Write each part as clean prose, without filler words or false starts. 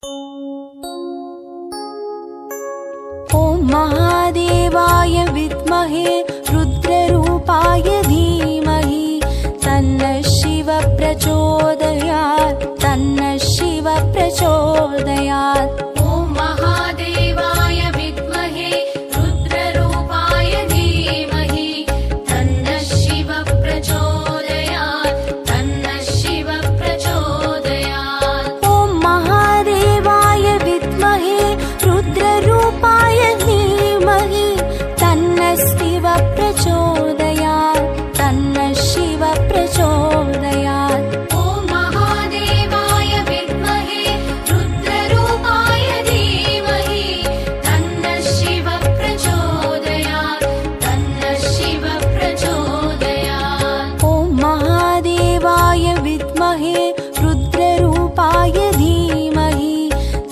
ॐ महादेवाय विद्महे रुद्ररूपाय धीमहि तन्नः शिवः प्रचोदयात् तन्नः शिवः प्रचोदयात्। ॐ महादेवाय विद्महे रुद्ररूपाय धीमहि तन्नः शिवः प्रचोदयात् तन्नः शिवः प्रचोदयात्। ॐ महादेवाय विद्महे रुद्ररूपाय धीमहि तन्नः शिवः प्रचोदयात् तन्नः शिवः प्रचोदयात्। ॐ महादेवाय विद्महे रुद्ररूपाय धीमहि तन्नः शिवः प्रचोदयात् तन्नः शिवः प्रचोदयात्। ॐ महादेवाय विद्महे रुद्ररूपाय धीमहि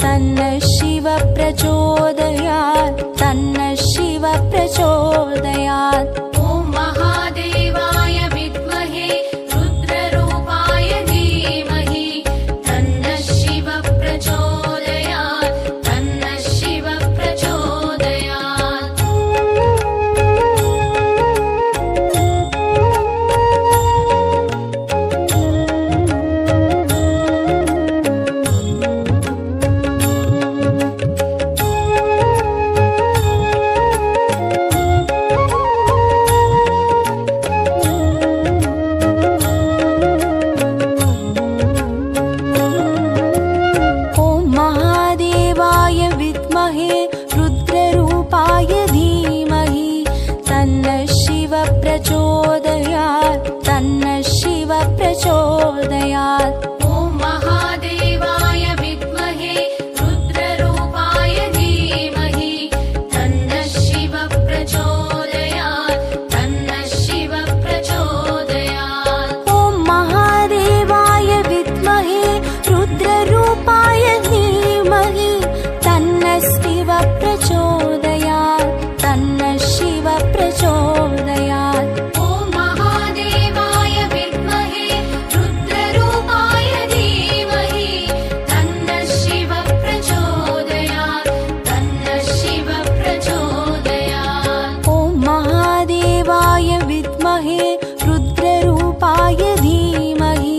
तन्नः शिवः प्रचोदयात् तन्नः शिवः प्रचोदयात्। ॐ महादेवाय विद्महे रुद्ररूपाय धीमहि तन्नः शिवः प्रचोदयात् तन्नः शिवः प्रचोदयात्। ॐ महादेवाय विद्महे रुद्ररूपाय धीमहि तन्नः शिवः प्रचोदयात् तन्नः शिवः प्रचोदयात्। ॐ महादेवाय विद्महे रुद्ररूपाय धीमहि तन्नः शिवः प्रचोदयात् तन्नः शिवः प्रचोदयात्। ॐ महादेवाय विद्महे रुद्ररूपाय धीमहि तन्नः शिवः प्रचोदयात् तन्नः शिवः प्रचोदयात्। ॐ महादेवाय विद्महे रुद्ररूपाय धीमहि तन्नः शिवः प्रचोदयात् तन्नः शिवः प्रचोदयात्। ॐ महादेवाय विद्महे रुद्ररूपाय धीमहि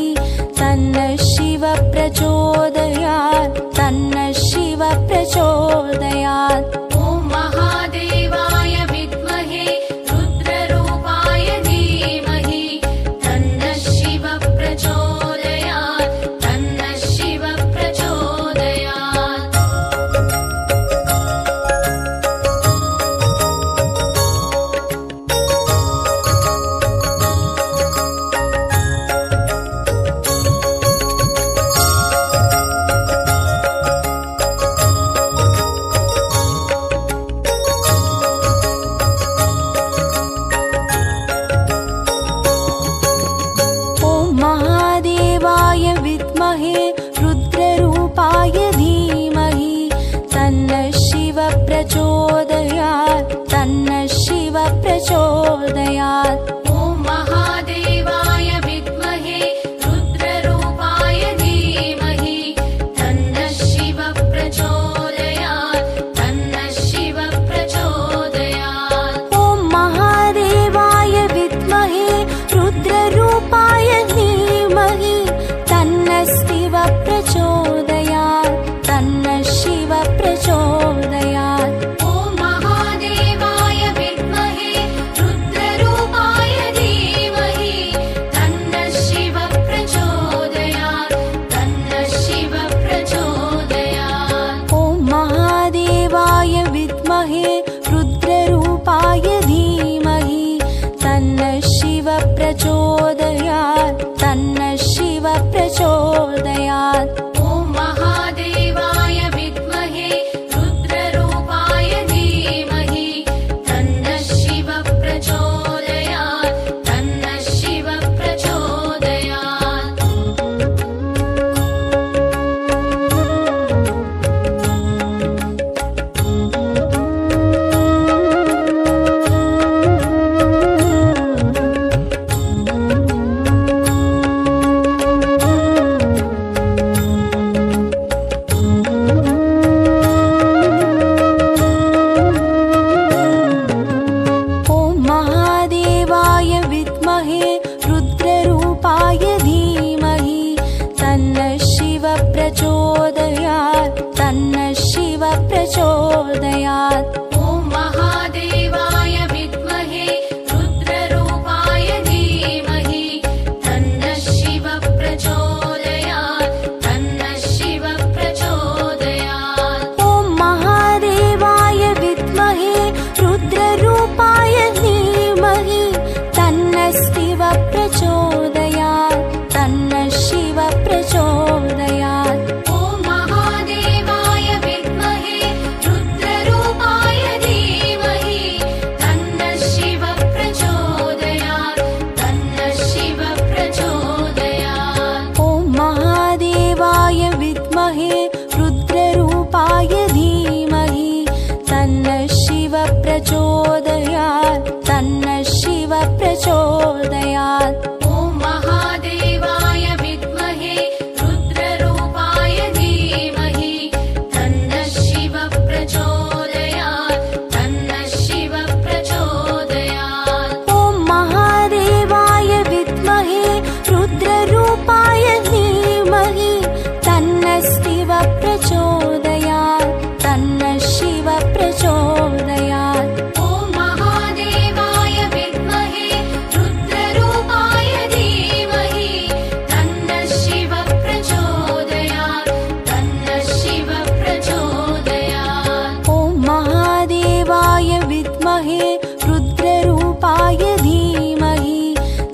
तन्नः शिवः प्रचोदयात् तन्नः शिवः प्रचोदयात्। ॐ प्रचोदयात् तन्नः शिव प्रचोदयात् ॐ महादेवाय विद्महे रुद्ररूपाय धीमहि तन्नः शिव प्रचोदयात् तन्नः शिव प्रचोदयात् ॐ महादेवाय विद्महे रुद्ररूपाय धीमहि तन्नः शिव प्रचोदयात् तन्नः शिव प्रचोदयात् ॐ महादेवाय विद्महे रुद्ररूपाय धीमहि तन्नः शिव प्रचोदयात् तन्नः शिव प्रचोदयात् ॐ महादेवाय विद्महे रुद्ररूपाय धीमहि तन्नः शिव प्रचोदयात् तन्नः शिव प्रचोदयात् ॐ महादेवाय विद्महे रुद्ररूपाय धीमहि तन्नः शिव प्रचोदयात् तन्नः शिव प्रचोदयात् ॐ महादेवाय विद्महे रुद्ररूपाय धीमहि तन्नः शिव प्रचोदयात् तन्नः शिव प्रचोदयात् ॐ महादेवाय विद्महे रुद्ररूपाय धीमहि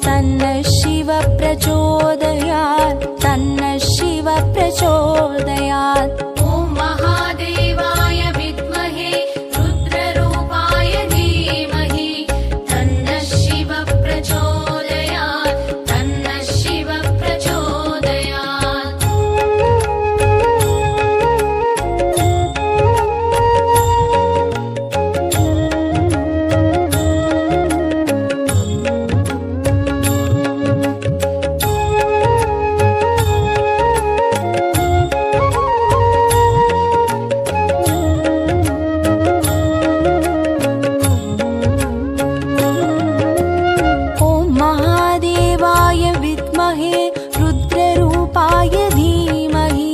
तन्नः शिव प्रचोदयात् तन्नः शिव प्रचोदयात् ॐ महादेवाय विद्महे रुद्ररूपाय धीमहि तन्नः शिव प्रचोदयात् तन्नः शिव प्रचोदयात् ॐ महादेवाय विद्महे रुद्ररूपाय धीमहि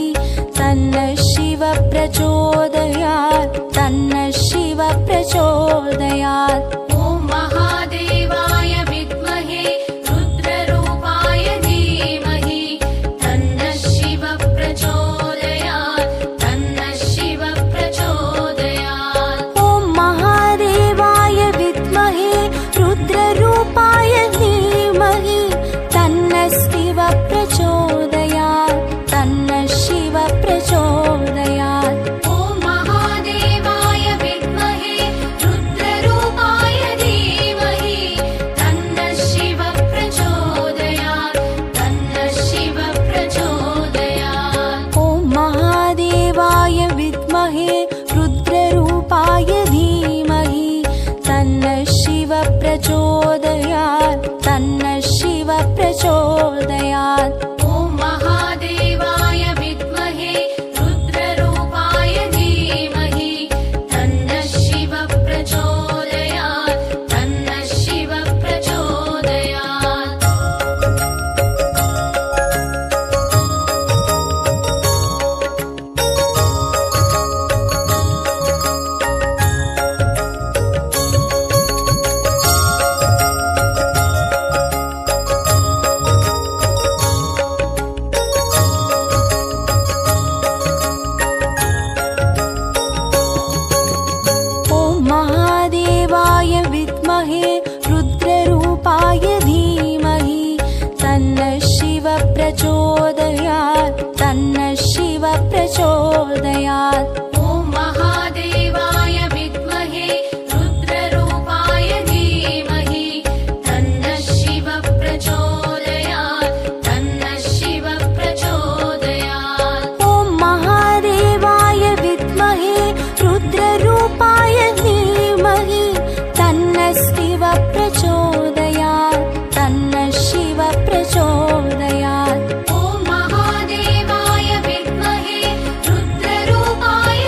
तन्नः शिव प्रचोदयात् तन्नः शिव प्रचोदयात् ॐ महादेवाय विद्महे रुद्ररूपाय धीमहि तन्नः शिव प्रचोदयात् तन्नः शिव प्रचोदयात् ॐ महादेवाय विद्महे रुद्ररूपाय धीमहि तन्नः शिव प्रचोदयात् तन्नः शिव प्रचोदयात् ॐ महादेवाय विद्महे रुद्ररूपाय धीमहि तन्नः शिव प्रचोदयात् तन्नः शिव प्रचोदयात् ॐ महादेवाय विद्महे रुद्ररूपाय धीमहि तन्नः शिव प्रचोदयात् तन्नः शिव प्रचोदयात् ॐ महादेवाय विद्महे रुद्ररूपाय धीमहि तन्नः शिव प्रचोदयात् तन्नः शिव प्रचोदयात् ॐ महादेवाय विद्महे रुद्ररूपाय धीमहि तन्नः शिव प्रचोदयात् तन्नः शिव प्रचोदयात् ॐ महादेवाय विद्महे रुद्ररूपाय धीमहि तन्नः शिव प्रचोदयात् तन्नः शिव प्रचोदयात् ॐ महादेवाय विद्महे रुद्ररूपाय धीमहि तन्नः शिव प्रचोदयात् तन्नः शिव प्रचोदयात् ॐ महादेवाय विद्महे रुद्ररूपाय धीमहि तन्नः शिव प्रचोदयात् तन्नः शिव प्रचोदयात् ॐ महादेवाय विद्महे रुद्ररूपाय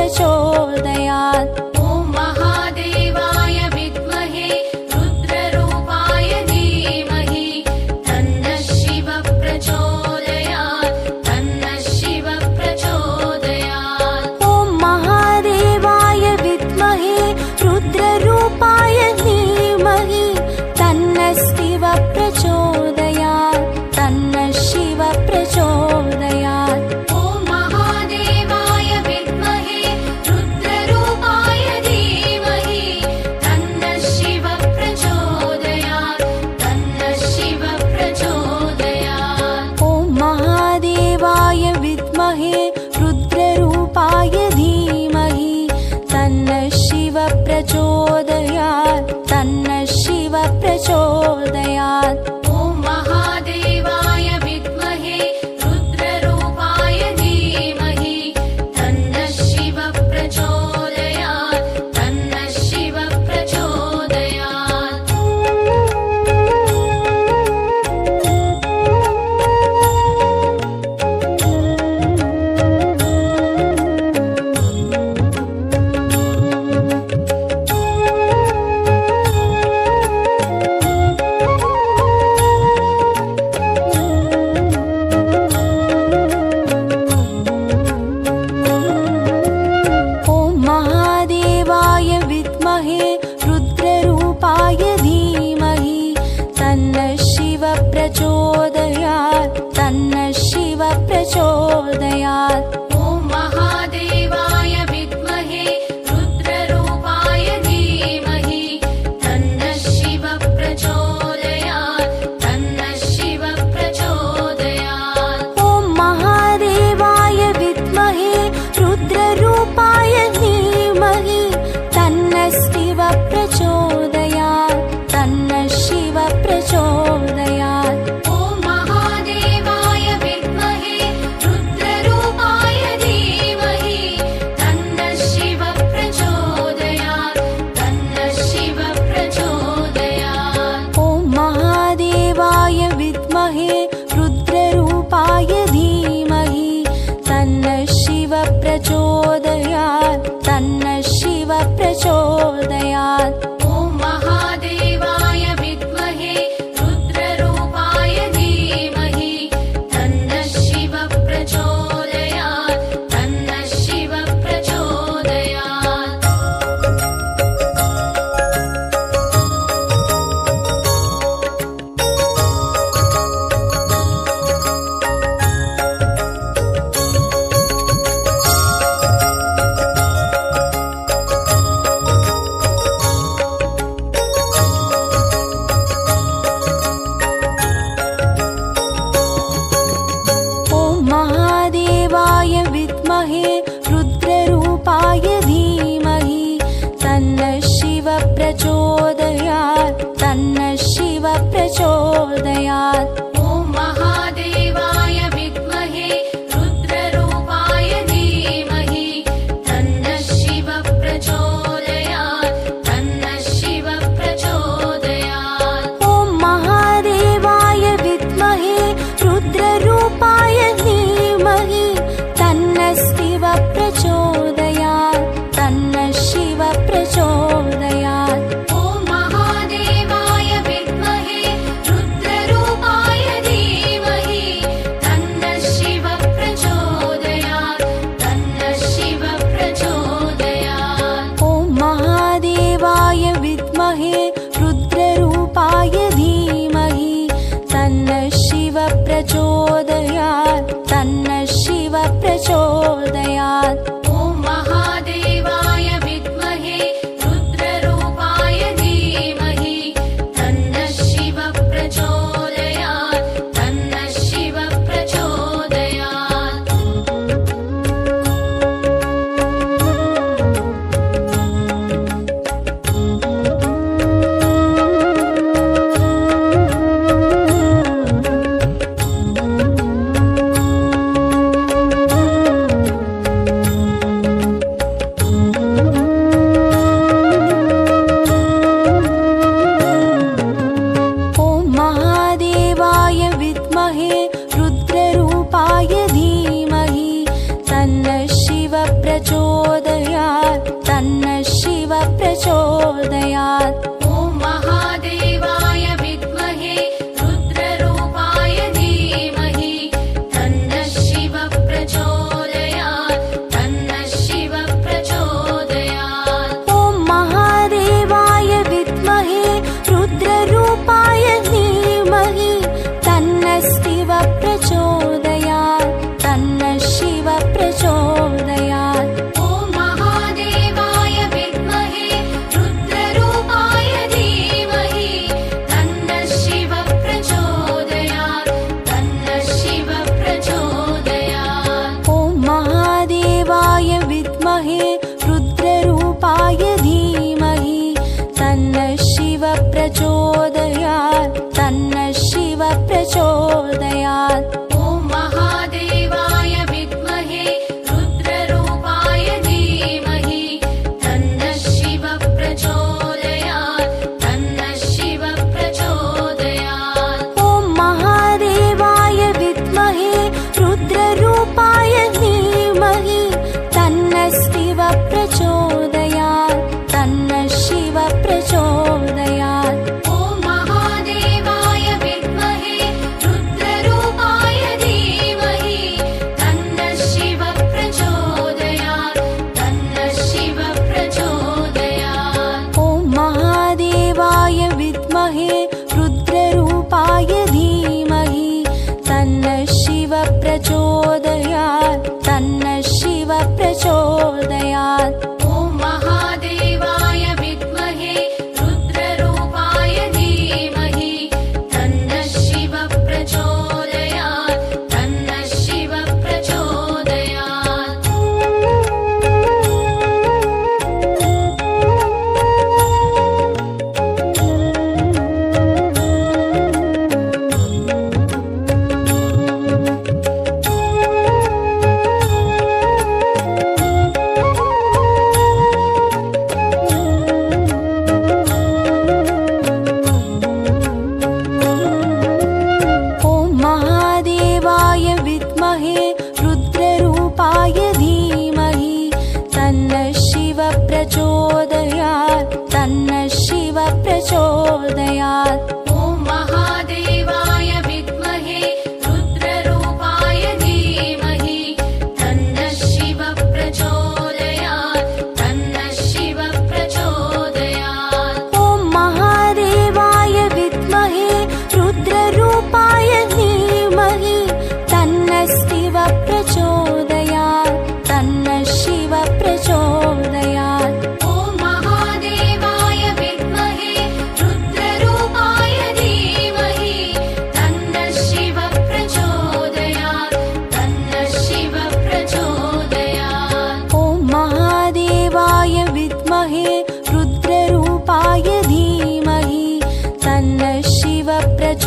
प्रचोदयात्। ॐ महादेवाय विद्महे रुद्ररूपाय धीमहि तन्नः शिवः प्रचोदयात् तन्नः शिवः प्रचोदयात्। ॐ महादेवाय विद्महे रुद्ररूपाय धीमहि तन्नः शिवः प्रचोदयात् तन्नः शिवः प्रचोदयात्। ॐ महादेवाय विद्महे रुद्ररूपाय धीमहि तन्नः शिवः प्रचोदयात् तन्नः शिवः प्रचोदयात्। ॐ महादेवाय विद्महे रुद्ररूपाय धीमहि तन्नः शिवः प्रचोदयात् तन्नः शिवः प्रचोदयात्। ॐ महादेवाय विद्महे रुद्ररूपाय धीमहि तन्नः शिवः प्रचोदयात् तन्नः शिवः प्रचोदयात्। ॐ महादेवाय विद्महे रुद्ररूपाय धीमहि तन्नः शिवः प्रचोदयात् तन्नः शिवः प्रचोदयात्। ॐ महादेवाय विद्महे रुद्ररूपाय धीमहि तन्नः शिवः प्रचोदयात् तन्नः शिवः प्रचोदयात्। ॐ महादेवाय विद्महे रुद्ररूपाय धीमहि तन्नः शिवः प्रचोदयात् तन्नः शिवः प्रचोदयात्। ॐ महादेवाय विद्महे रुद्ररूपाय धीमहि तन्नः शिवः प्रचोदयात् तन्नः शिवः प्रचोदयात्। ॐ महादेवाय विद्महे रुद्ररूपाय धीमहि तन्नः शिवः प्रचोदयात् तन्नः शिवः प्रचोदयात्। ॐ महादेवाय विद्महे रुद्ररूपाय धीमहि तन्नः शिवः प्रचोदयात् तन्नः शिवः प्रचोदयात्।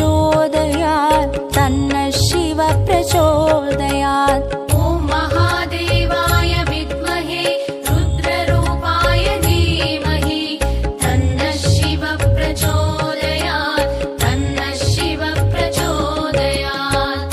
प्रचोदयात् तन्नः शिवः प्रचोदयात्। ॐ महादेवाय विद्महे रुद्ररूपाय धीमहि तन्नः शिवः प्रचोदयात् तन्नः शिवः प्रचोदयात्।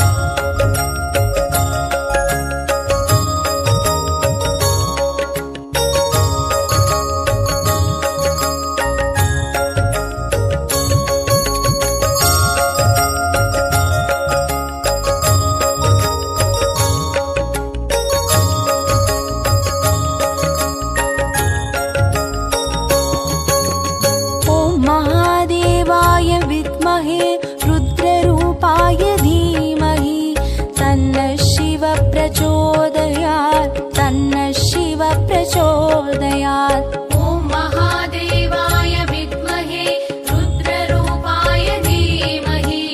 महादेवाय विद्महे रुद्ररूपाय धीमहि तन्नः शिवः प्रचोदयात् तन्नः शिवः प्रचोदयात्। ॐ महादेवाय विद्महे रुद्ररूपाय धीमहि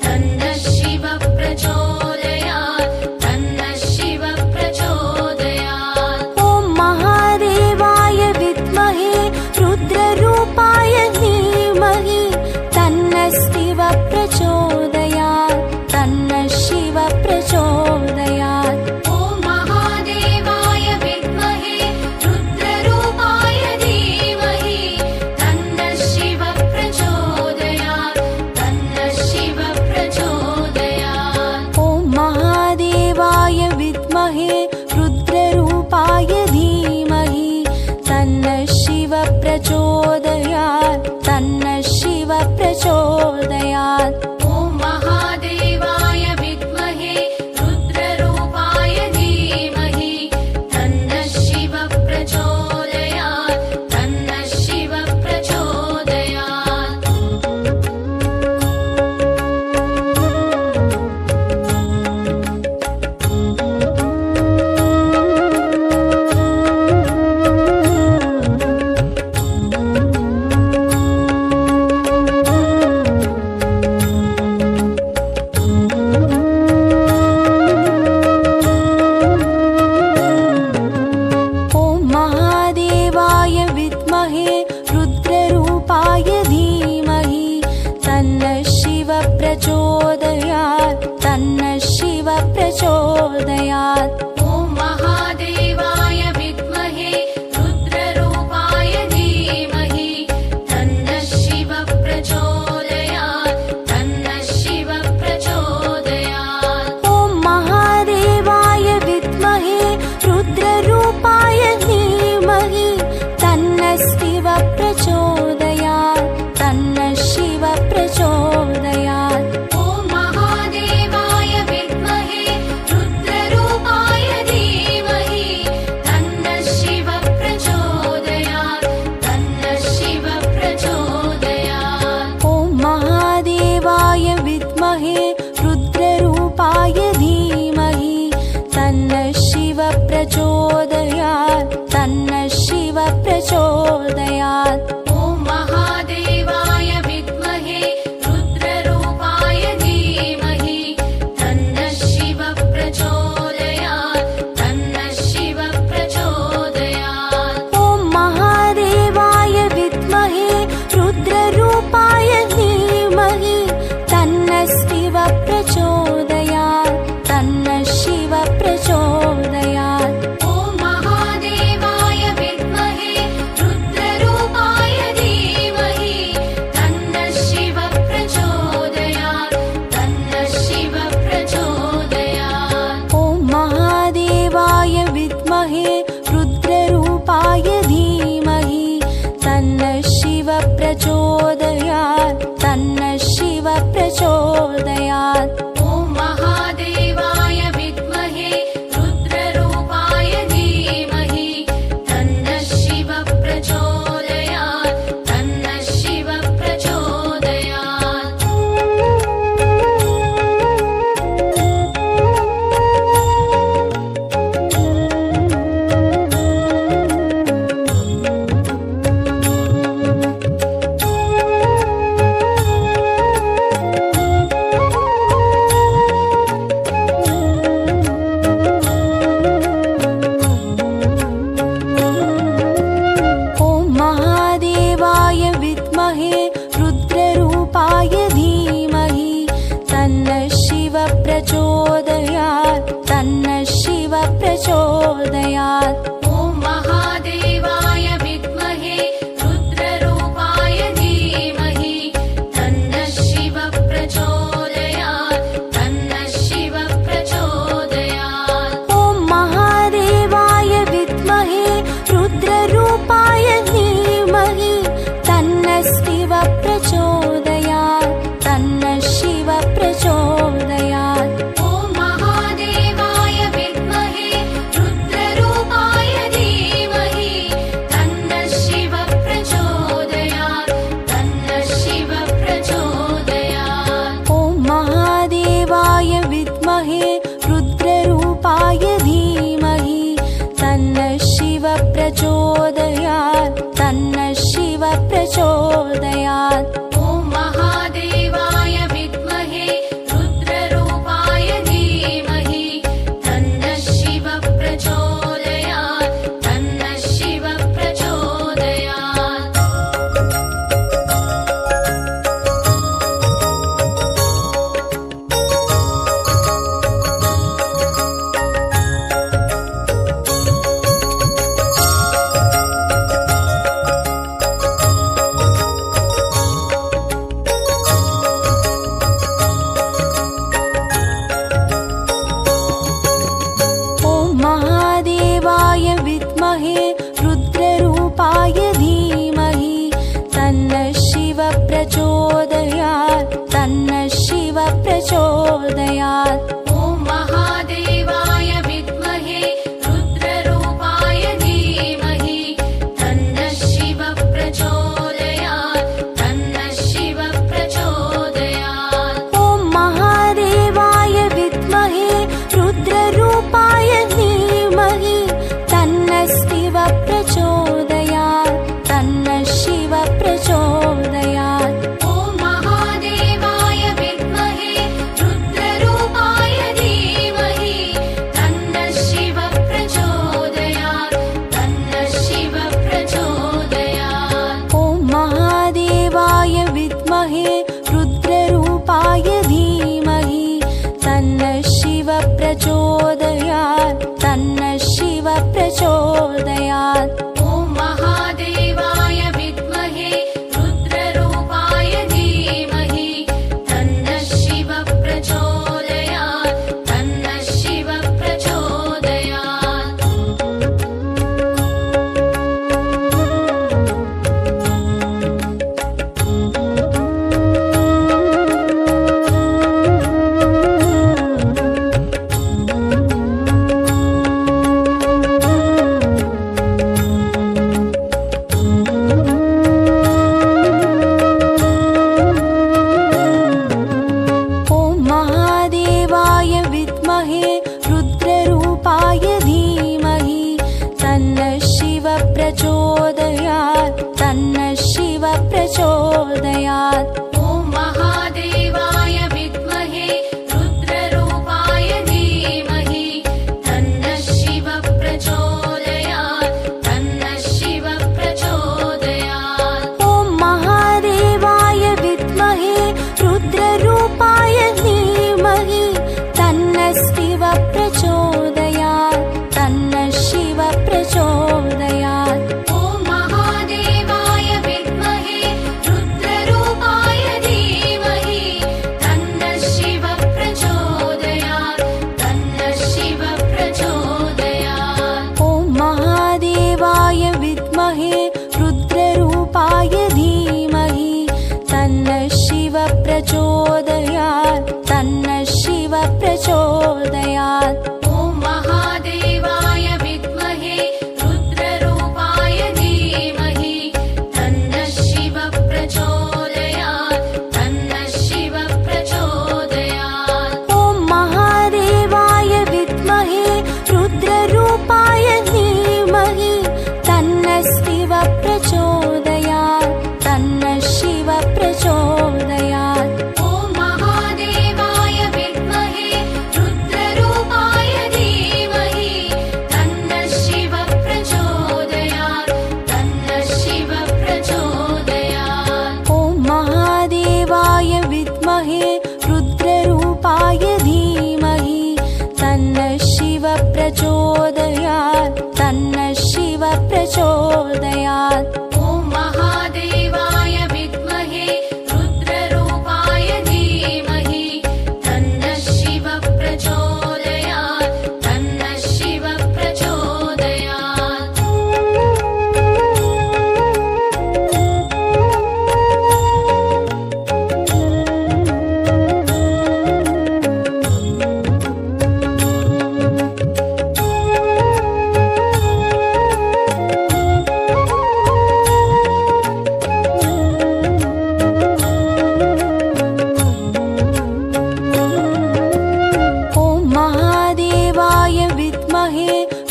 तन्नः शिवः प्रचोदयात् तन्नः शिवः प्रचोदयात्। ॐ महादेवाय विद्महे रुद्ररूपाय धीमहि तन्नः शिवः प्रचोदयात् तन्नः शिवः प्रचोदयात्। ॐ महादेवाय विद्महे रुद्ररूपाय धीमहि तन्नः शिवः प्रचोदयात् तन्नः शिवः प्रचोदयात्। ॐ महादेवाय विद्महे रुद्ररूपाय धीमहि तन्नः शिवः प्रचोदयात् तन्नः शिवः प्रचोदयात्। ॐ महादेवाय विद्महे रुद्ररूपाय धीमहि तन्नः शिवः प्रचोदयात् तन्नः शिवः प्रचोदयात्। ॐ महादेवाय विद्महे रुद्ररूपाय धीमहि तन्नः शिवः प्रचोदयात् तन्नः शिवः प्रचोदयात्। ॐ महादेवाय विद्महे रुद्ररूपाय धीमहि तन्नः शिवः प्रचोदयात् तन्नः शिवः प्रचोदयात्। ॐ महादेवाय विद्महे रुद्ररूपाय धीमहि तन्नः शिवः प्रचोदयात् तन्नः शिवः प्रचोदयात्। ॐ महादेवाय विद्महे रुद्ररूपाय धीमहि तन्नः शिवः प्रचोदयात् तन्नः शिवः प्रचोदयात्। ॐ महादेवाय विद्महे रुद्ररूपाय धीमहि तन्नः शिवः प्रचोदयात् तन्नः शिवः प्रचोदयात्। ॐ महादेवाय विद्महे रुद्ररूपाय धीमहि तन्नः शिवः प्रचोदयात् तन्नः शिवः प्रचोदयात्। ॐ महादेवाय विद्महे रुद्ररूपाय धीमहि तन्नः शिवः प्रचोदयात् तन्नः शिवः प्रचोदयात्। ॐ महादेवाय विद्महे रुद्ररूपाय धीमहि तन्नः शिवः प्रचोदयात् तन्नः शिवः प्रचोदयात्। ॐ महादेवाय विद्महे रुद्ररूपाय धीमहि तन्नः शिवः प्रचोदयात् तन्नः शिवः प्रचोदयात्। ॐ महादेवाय विद्महे रुद्ररूपाय धीमहि तन्नः शिवः प्रचोदयात् तन्नः शिवः प्रचोदयात्। ॐ प्रचोदयात्। ॐ महादेवाय विद्महे रुद्ररूपाय धीमहि तन्नः शिवः प्रचोदयात् तन्नः शिवः प्रचोदयात्। ॐ महादेवाय विद्महे रुद्ररूपाय धीमहि तन्नः शिवः प्रचोदयात् तन्नः शिवः प्रचोदयात्। ॐ महादेवाय विद्महे रुद्ररूपाय धीमहि तन्नः शिवः प्रचोदयात् तन्नः शिवः प्रचोदयात्। ॐ महादेवाय विद्महे रुद्ररूपाय धीमहि तन्नः शिवः प्रचोदयात् तन्नः शिवः प्रचोदयात्। ॐ महादेवाय विद्महे रुद्ररूपाय धीमहि तन्नः शिवः प्रचोदयात् तन्नः शिवः प्रचोदयात्। ॐ महादेवाय विद्महे रुद्ररूपाय धीमहि तन्नः शिवः प्रचोदयात् तन्नः शिवः प्रचोदयात्। ॐ महादेवाय विद्महे रुद्ररूपाय धीमहि तन्नः शिवः प्रचोदयात् तन्नः शिवः प्रचोदयात्। ॐ महादेवाय विद्महे रुद्ररूपाय धीमहि तन्नः शिवः प्रचोदयात् तन्नः शिवः प्रचोदयात्। ॐ महादेवाय विद्महे रुद्ररूपाय धीमहि तन्नः शिवः प्रचोदयात् तन्नः शिवः प्रचोदयात्। ॐ महादेवाय विद्महे रुद्ररूपाय धीमहि तन्नः शिवः प्रचोदयात् तन्नः शिवः प्रचोदयात्। ॐ महादेवाय विद्महे रुद्ररूपाय धीमहि तन्नः शिवः प्रचोदयात् तन्नः शिवः प्रचोदयात्। ॐ महादेवाय विद्महे रुद्ररूपाय धीमहि तन्नः शिवः प्रचोदयात् तन्नः शिवः प्रचोदयात्। ॐ महादेवाय विद्महे रुद्ररूपाय धीमहि तन्नः शिवः प्रचोदयात् तन्नः शिवः प्रचोदयात्। ॐ महादेवाय विद्महे रुद्ररूपाय धीमहि तन्नः शिवः प्रचोदयात् तन्नः शिवः प्रचोदयात्। ॐ महादेवाय विद्महे रुद्ररूपाय धीमहि तन्नः शिवः प्रचोदयात् तन्नः शिवः प्रचोदयात्। ॐ महादेवाय विद्महे रुद्ररूपाय धीमहि तन्नः शिवः प्रचोदयात् तन्नः शिवः प्रचोदयात्। ॐ महादेवाय विद्महे रुद्ररूपाय धीमहि तन्नः शिवः प्रचोदयात् तन्नः शिवः प्रचोदयात्। ॐ महादेवाय विद्महे रुद्ररूपाय धीमहि तन्नः शिवः प्रचोदयात् तन्नः शिवः प्रचोदयात्। ॐ महादेवाय विद्महे रुद्ररूपाय धीमहि तन्नः शिवः प्रचोदयात् तन्नः शिवः प्रचोदयात्। ॐ महादेवाय विद्महे रुद्ररूपाय धीमहि तन्नः शिवः प्रचोदयात् प्रचोदयात्। ॐ महादेवाय विद्महे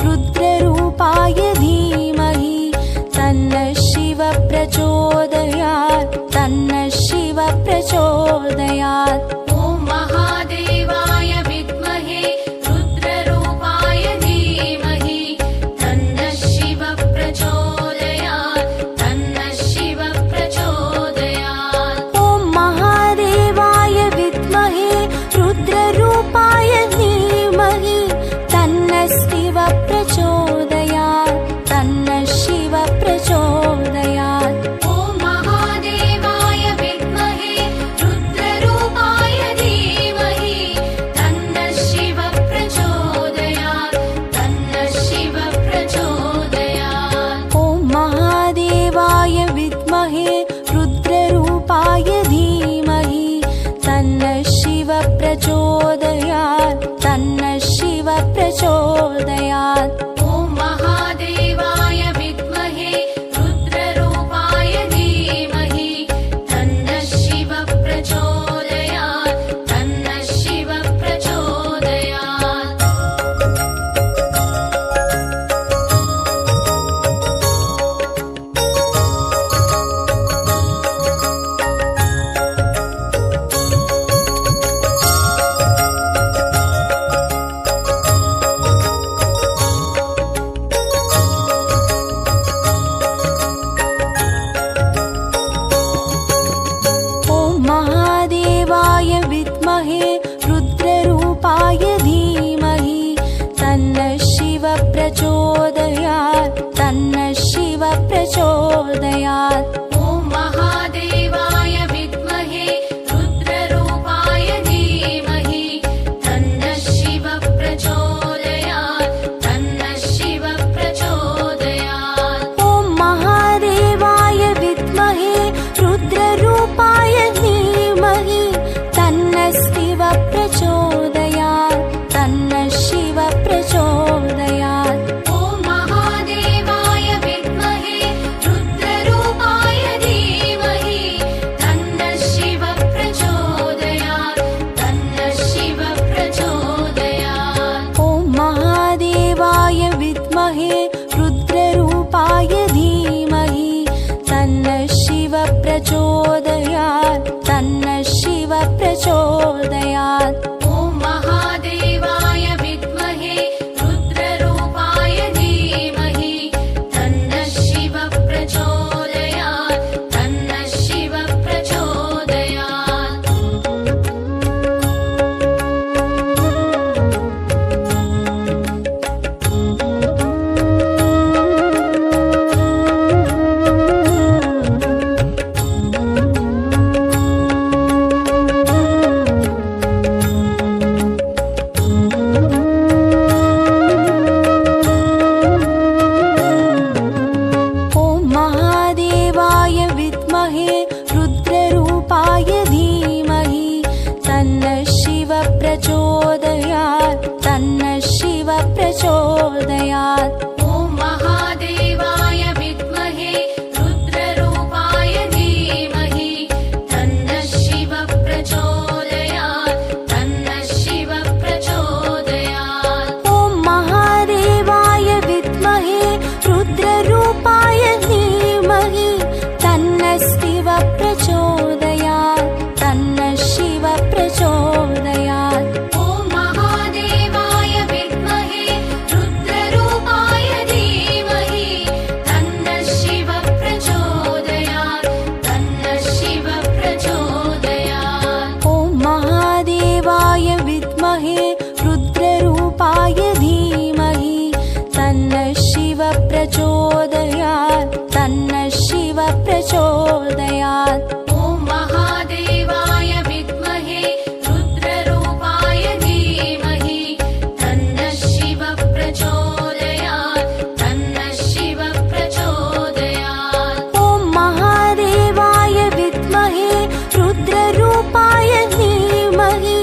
रुद्ररूपाय धीमहि तन्नः शिव प्रचोदयात् तन्नः शिव प्रचोदयात्। रुद्ररूपाय धीमहि तन्नः शिव प्रचोदयात्। प्रचोदयात् तन्नः शिव प्रचोदयात् ॐ महादेवाय विद्महे रुद्ररूपाय धीमहि तन्नः शिव प्रचोदयात् तन्नः शिव प्रचोदयात् ॐ महादेवाय विद्महे रुद्ररूपाय धीमहि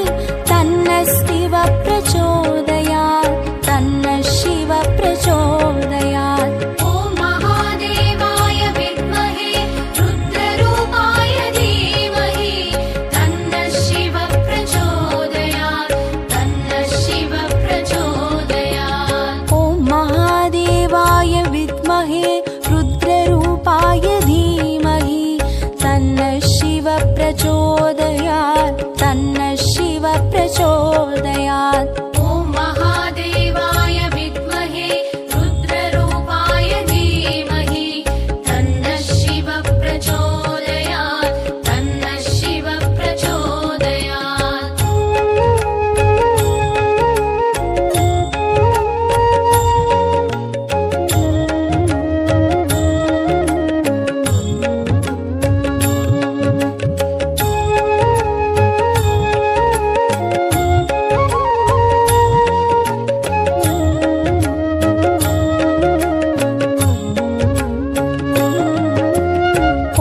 तन्नः शिव प्रचोदयात् तन्नः शिव प्रचोदयात् ॐ महादेवाय विद्महे रुद्ररूपाय धीमहि तन्नः शिव प्रचोदयात् तन्नः शिव प्रचोदयात् ॐ महादेवाय विद्महे रुद्ररूपाय धीमहि तन्नः शिव प्रचोदयात् तन्नः शिव प्रचोदयात् ॐ महादेवाय विद्महे रुद्ररूपाय धीमहि तन्नः शिव प्रचोदयात् तन्नः शिव प्रचोदयात्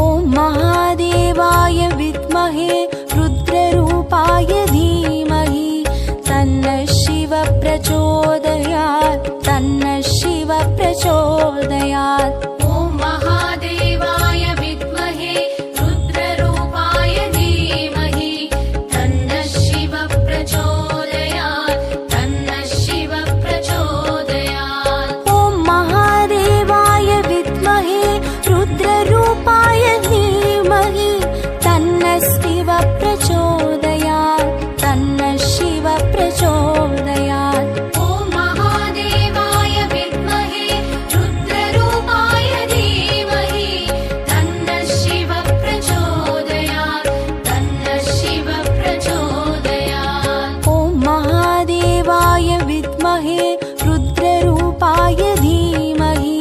ॐ महादेवाय विद्महे रुद्ररूपाय धीमहि तन्नः शिव प्रचोदयात् तन्नः शिव प्रचोदयात् ॐ महादेवाय विद्महे रुद्ररूपाय धीमहि तन्नः शिव प्रचोदयात् तन्नः शिव प्रचोदयात् ॐ महादेवाय विद्महे रुद्ररूपाय धीमहि तन्नः शिव प्रचोदयात् तन्नः शिव प्रचोदयात् ॐ महादेवाय विद्महे रुद्ररूपाय धीमहि तन्नः शिव प्रचोदयात् तन्नः शिव प्रचोदयात् ॐ महादेवाय विद्महे रुद्ररूपाय धीमहि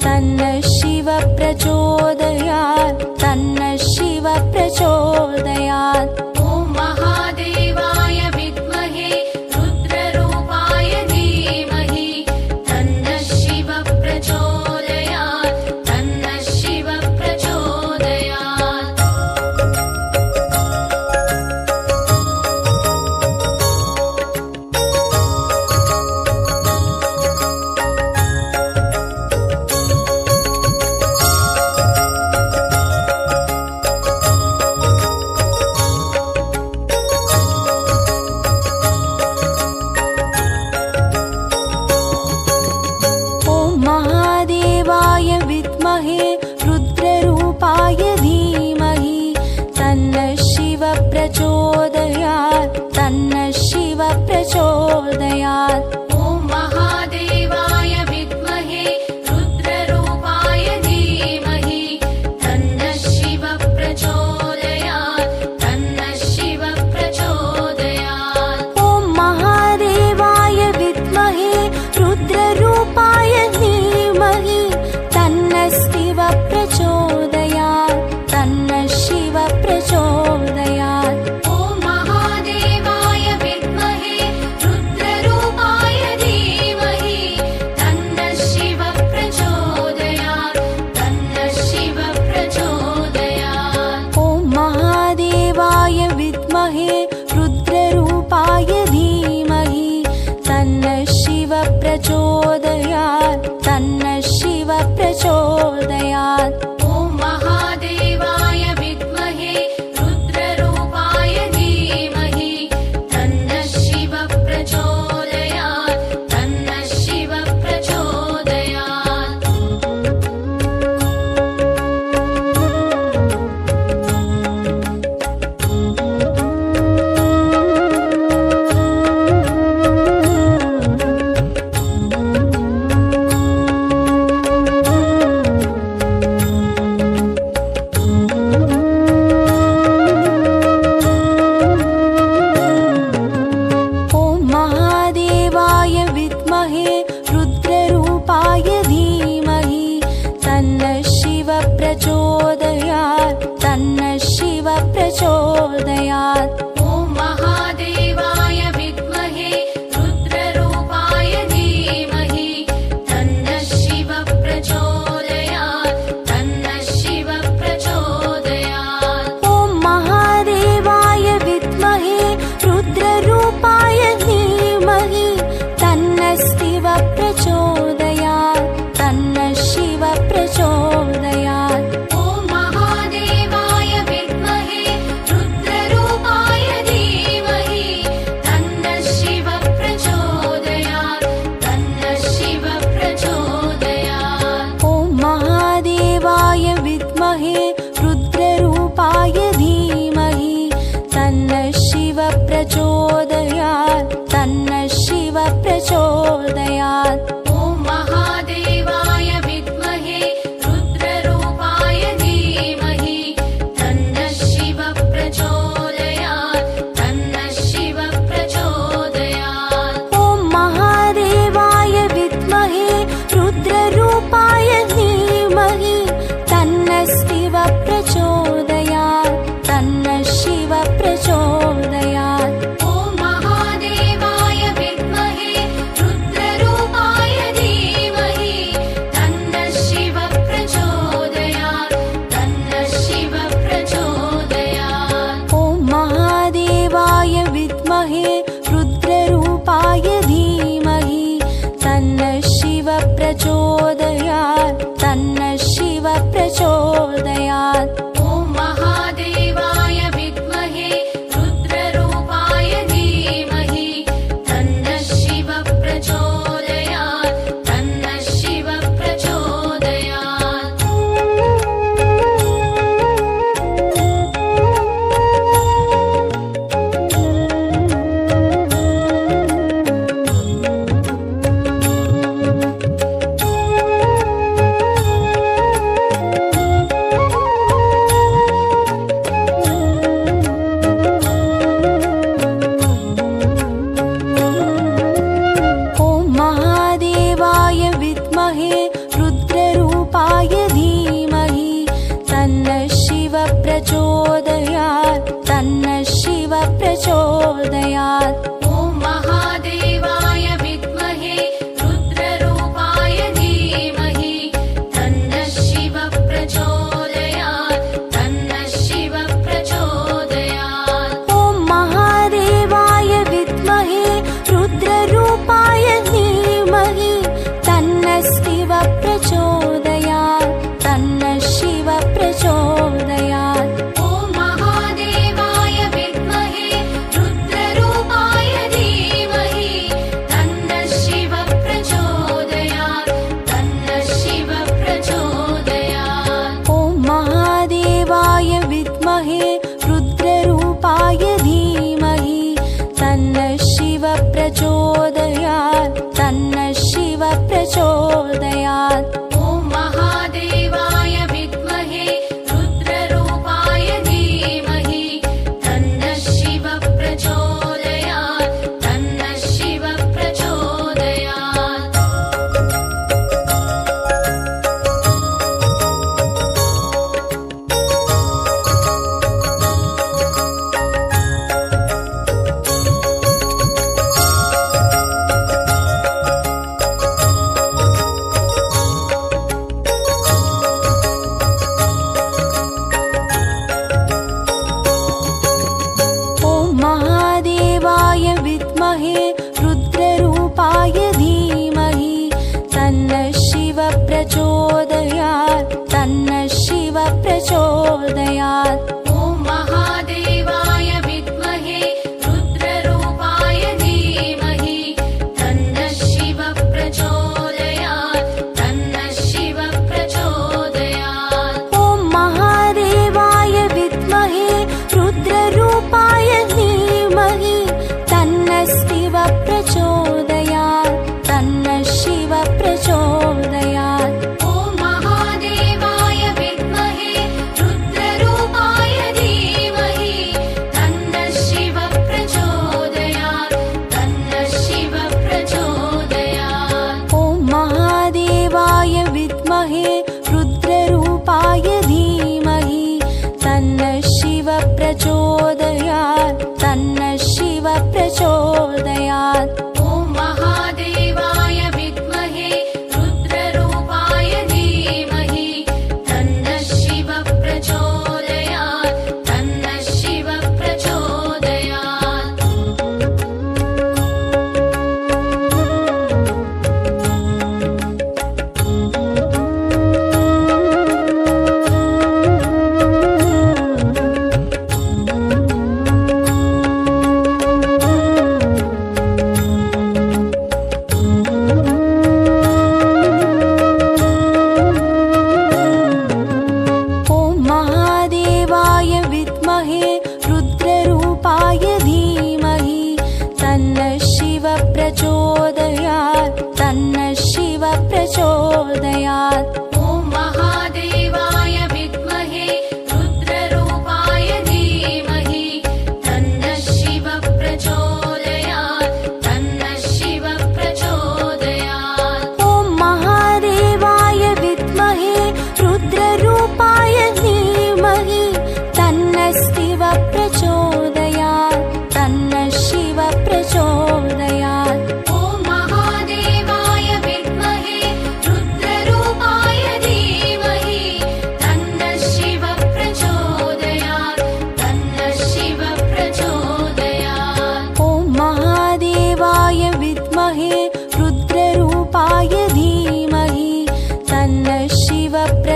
तन्नः शिव प्रचोदयात् तन्नः शिव प्रचोदयात् ॐ महादेवाय विद्महे रुद्ररूपाय धीमहि तन्नः शिव प्रचोदयात् तन्नः शिव प्रचोदयात् ॐ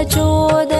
प्रचोदयात्